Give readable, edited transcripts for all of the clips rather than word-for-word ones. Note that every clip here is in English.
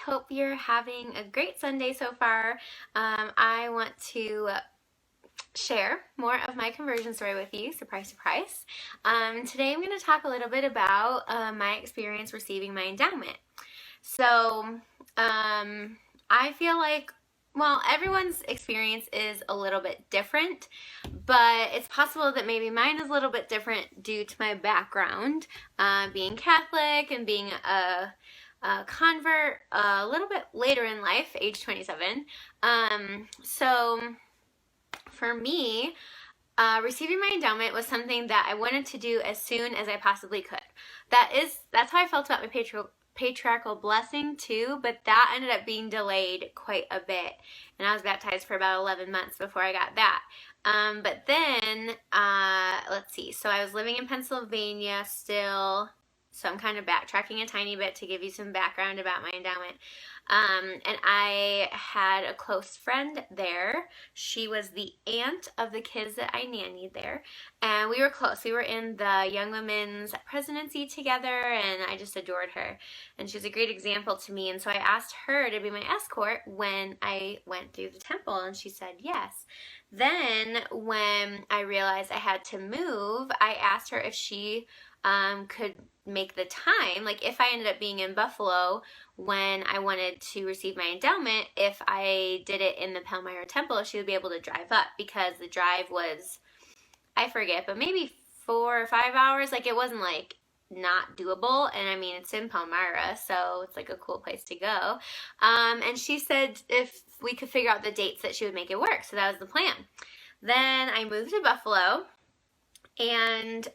hope you're having a great Sunday so far. I want to share more of my conversion story with you. Surprise, surprise. Today I'm going to talk a little bit about my experience receiving my endowment. So, I feel like, well, everyone's experience is a little bit different, but it's possible that maybe mine is a little bit different due to my background, being Catholic and being a convert a little bit later in life, age 27. So for me, receiving my endowment was something that I wanted to do as soon as I possibly could. That's how I felt about my patriarchal blessing too, but that ended up being delayed quite a bit, and I was baptized for about 11 months before I got that. But then, let's see, so I was living in Pennsylvania still, so I'm kind of backtracking a tiny bit to give you some background about my endowment. And I had a close friend there. She was the aunt of the kids that I nannied there, and we were close. We were in the young women's presidency together, and I just adored her, and she was a great example to me. And so I asked her to be my escort when I went through the temple, and she said yes. Then when I realized I had to move, I asked her if she could make the time, like if I ended up being in Buffalo when I wanted to receive my endowment, if I did it in the Palmyra Temple, she would be able to drive up, because the drive was, I forget, but maybe 4 or 5 hours. Like, it wasn't like not doable, and I mean, it's in Palmyra, so it's like a cool place to go. And she said if we could figure out the dates that she would make it work, so that was the plan. Then I moved to Buffalo, and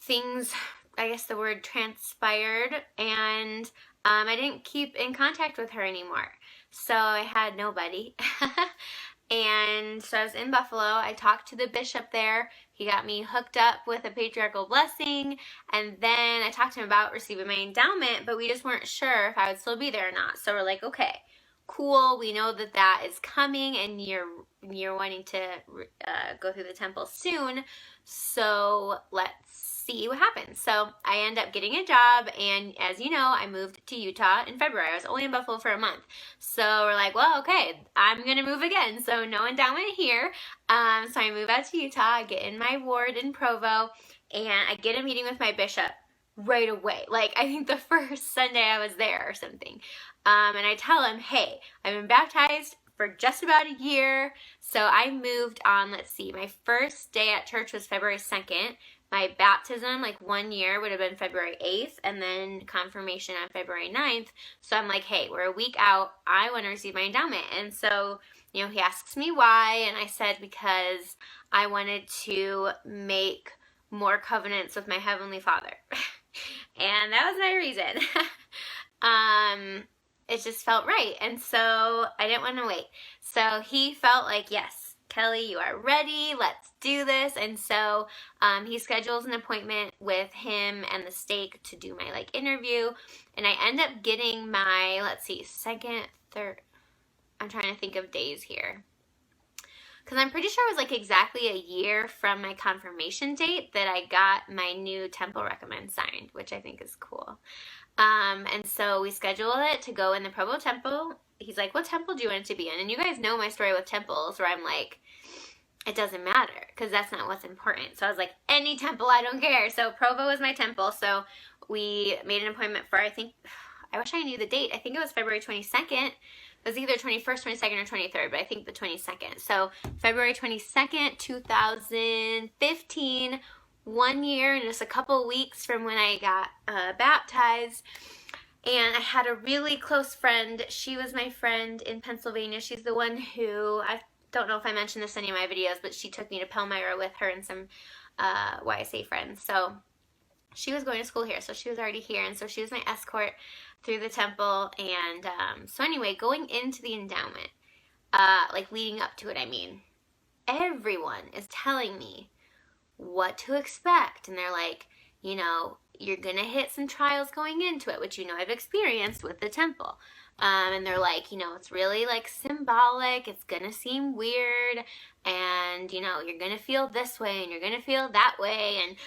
things, I guess the word, transpired, and I didn't keep in contact with her anymore. So I had nobody. And so I was in Buffalo. I talked to the bishop there. He got me hooked up with a patriarchal blessing, and then I talked to him about receiving my endowment, but we just weren't sure if I would still be there or not. So we're like, okay, cool, we know that that is coming, and you're wanting to go through the temple soon, so let's see what happens. So I end up getting a job, and as you know, I moved to Utah in February. I was only in Buffalo for a month. So we're like, well, okay, I'm gonna move again, so no endowment here. So I move out to Utah, I get in my ward in Provo, and I get a meeting with my bishop right away. Like, I think the first Sunday I was there or something. And I tell him, hey, I've been baptized for just about a year. So I moved on, let's see, my first day at church was February 2nd. My baptism, like 1 year, would have been February 8th, and then confirmation on February 9th. So I'm like, hey, we're a week out. I want to receive my endowment. And so, you know, he asks me why, and I said because I wanted to make more covenants with my Heavenly Father. And that was my reason. It just felt right, and so I didn't want to wait. So he felt like, yes, Kelly, you are ready, let's do this. And so he schedules an appointment with him and the stake to do my interview, and I end up getting my, let's see, second, third, I'm trying to think of days here, because I'm pretty sure it was like exactly a year from my confirmation date that I got my new temple recommend signed, which I think is cool. And so we scheduled it to go in the Provo temple. He's like, what temple do you want it to be in? And you guys know my story with temples, where I'm like, it doesn't matter, because that's not what's important. So I was like, any temple, I don't care. So Provo was my temple. So we made an appointment for, I think, I wish I knew the date. I think it was February 22nd. It was either 21st, 22nd, or 23rd, but I think the 22nd. So February 22nd, 2015, 1 year and just a couple weeks from when I got baptized. And I had a really close friend. She was my friend in Pennsylvania. She's the one who, I don't know if I mentioned this in any of my videos, but she took me to Palmyra with her and some YSA friends. So she was going to school here, so she was already here, and so she was my escort through the temple. And so anyway, going into the endowment, like leading up to it, I mean, everyone is telling me what to expect, and they're like, you know, you're gonna hit some trials going into it, which, you know, I've experienced with the temple. And they're like, you know, it's really like symbolic, it's gonna seem weird, and, you know, you're gonna feel this way and you're gonna feel that way. And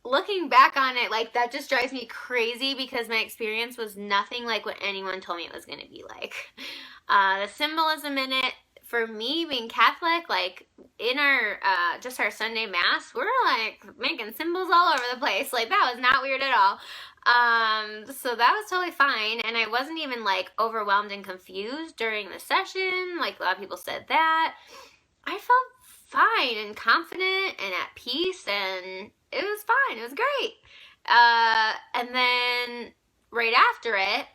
looking back on it, like, that just drives me crazy because my experience was nothing like what anyone told me it was going to be like. The symbolism in it, for me, being Catholic, like, in our, just our Sunday Mass, we're, like, making symbols all over the place. Like, that was not weird at all. So that was totally fine, and I wasn't even, like, overwhelmed and confused during the session, like a lot of people said that. I felt fine and confident and at peace, and it was fine. It was great. And then right after it,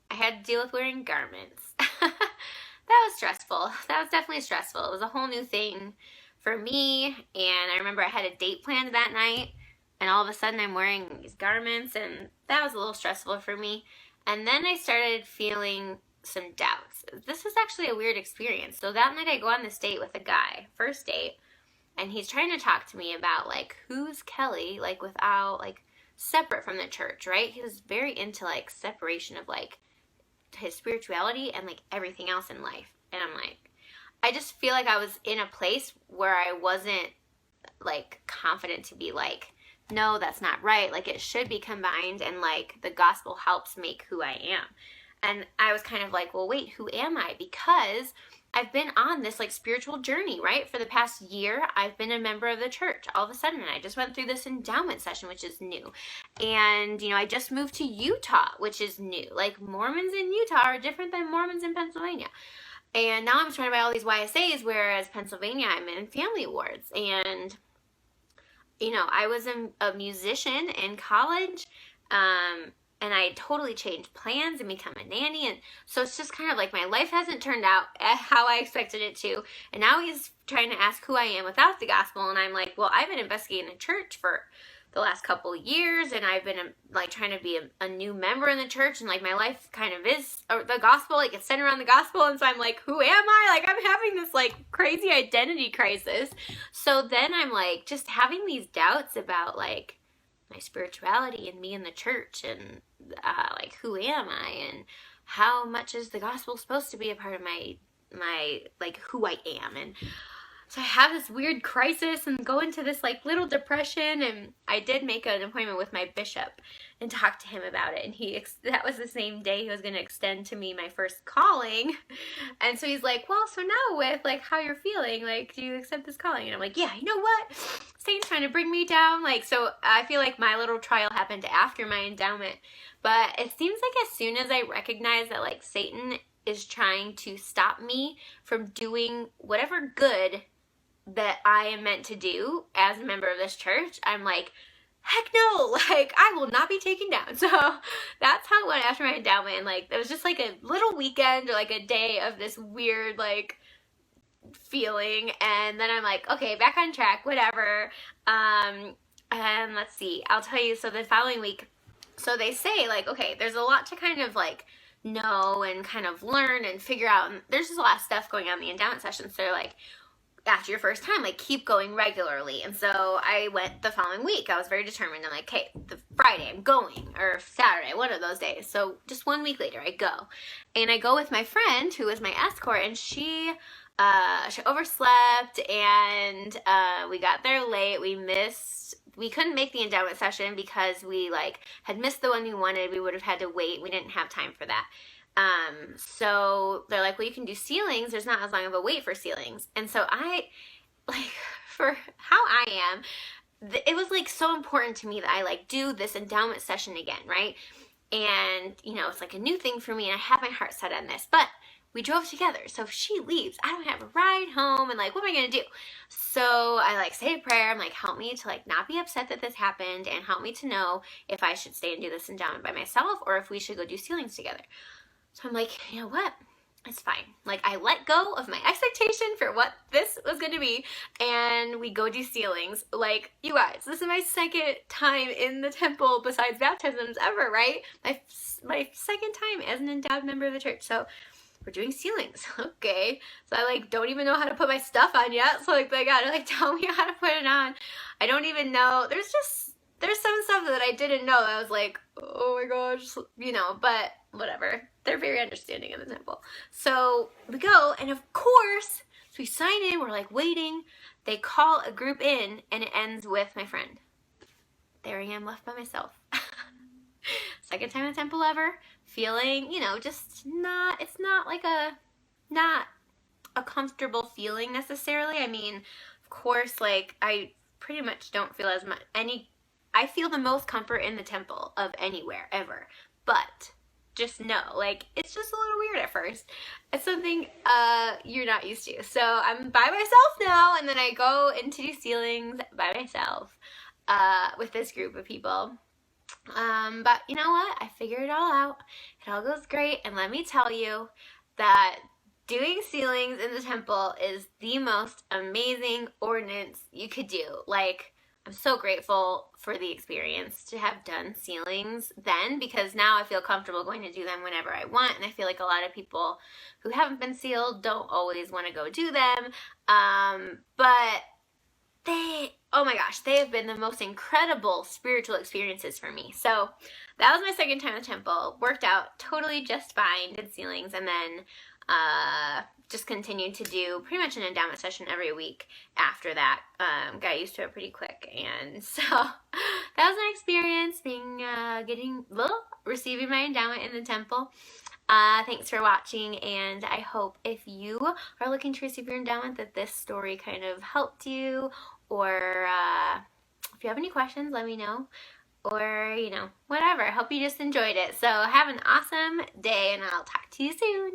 I had to deal with wearing garments. That was stressful. That was definitely stressful. It was a whole new thing for me, and I remember I had a date planned that night, and all of a sudden I'm wearing these garments, and that was a little stressful for me. And then I started feeling some doubts. This was actually a weird experience. So that night I go on this date with a guy, first date, and he's trying to talk to me about, like, who's Kelly, like, without, like, separate from the church, right? He was very into, like, separation of, like, his spirituality and, like, everything else in life. And I'm like, I just feel like I was in a place where I wasn't, like, confident to be like, no, that's not right. Like, it should be combined, and, like, the gospel helps make who I am. And I was kind of like, well, wait, who am I? Because I've been on this, like, spiritual journey, right? For the past year, I've been a member of the church. All of a sudden, I just went through this endowment session, which is new. And, you know, I just moved to Utah, which is new. Like, Mormons in Utah are different than Mormons in Pennsylvania. And now I'm surrounded by all these YSAs, whereas Pennsylvania, I'm in family wards. And, you know, I was a musician in college, and I totally changed plans and become a nanny, and so it's just kind of like my life hasn't turned out how I expected it to, and now he's trying to ask who I am without the gospel, and I'm like, well, I've been investigating the church for the last couple of years, and I've been, like, trying to be a new member in the church, and, like, my life kind of is the gospel, like, it's centered around the gospel, and so I'm like, who am I? Like, I'm having this, like, crazy identity crisis. So then I'm, like, just having these doubts about, like, my spirituality and me in the church, and like, who am I, and how much is the gospel supposed to be a part of my like, who I am. And so I have this weird crisis and go into this, like, little depression, and I did make an appointment with my bishop and talk to him about it, and that was the same day he was going to extend to me my first calling. And so he's like, well, so now with, like, how you're feeling, like, do you accept this calling? And I'm like, yeah, you know what, Satan's trying to bring me down. Like, so I feel like my little trial happened after my endowment, but it seems like as soon as I recognize that, like, Satan is trying to stop me from doing whatever good that I am meant to do as a member of this church, I'm like, heck no, like, I will not be taken down. So that's how it went after my endowment. Like, it was just like a little weekend or like a day of this weird, like, feeling, and then I'm like, okay, back on track, whatever. And let's see, I'll tell you, so the following week, so they say, like, okay, there's a lot to kind of, like, know and kind of learn and figure out, and there's just a lot of stuff going on in the endowment session. So they're like, after your first time, like, keep going regularly. And so I went the following week. I was very determined. I'm like, okay, the Friday I'm going, or Saturday, one of those days. So just 1 week later, I go. And I go with my friend, who was my escort, and she overslept, and we got there late. We couldn't make the endowment session because we, like, had missed the one we wanted. We would have had to wait. We didn't have time for that. So they're like, well, you can do ceilings. There's not as long of a wait for ceilings. And so I, like, for how I am, it was, like, so important to me that I, like, do this endowment session again, right? And, you know, it's like a new thing for me, and I have my heart set on this, but we drove together. So if she leaves, I don't have a ride home, and, like, what am I going to do? So I, like, say a prayer. I'm like, help me to, like, not be upset that this happened, and help me to know if I should stay and do this endowment by myself or if we should go do ceilings together. So I'm like, you know what? It's fine. Like, I let go of my expectation for what this was going to be, and we go do ceilings. Like, you guys, this is my second time in the temple besides baptisms ever, right? My second time as an endowed member of the church. So we're doing ceilings. Okay. So I, like, don't even know how to put my stuff on yet. So, like, they gotta, like, tell me how to put it on. I don't even know. There's some stuff that I didn't know. I was like, oh my gosh, you know, but whatever. They're very understanding in the temple. So we go, and of course, so we sign in, we're, like, waiting. They call a group in, and it ends with my friend. there I am left by myself. Second time in the temple ever, feeling, you know, just not, it's not like not a comfortable feeling necessarily. I mean, of course, like, I pretty much don't feel as much, I feel the most comfort in the temple of anywhere, ever. But just know, like, it's just a little weird at first. It's something you're not used to. So I'm by myself now, and then I go into do ceilings by myself with this group of people. But you know what? I figured it all out. It all goes great, and let me tell you that doing ceilings in the temple is the most amazing ordinance you could do. Like, I'm so grateful for the experience to have done ceilings then, because now I feel comfortable going to do them whenever I want, and I feel like a lot of people who haven't been sealed don't always want to go do them. But oh my gosh, they have been the most incredible spiritual experiences for me. So that was my second time in the temple. Worked out totally just fine, did ceilings, and then just continued to do pretty much an endowment session every week after that. Got used to it pretty quick, and so that was my experience receiving my endowment in the temple. Thanks for watching, and I hope if you are looking to receive your endowment that this story kind of helped you, or if you have any questions, let me know, or, you know, whatever. I hope you just enjoyed it. So have an awesome day, and I'll talk to you soon.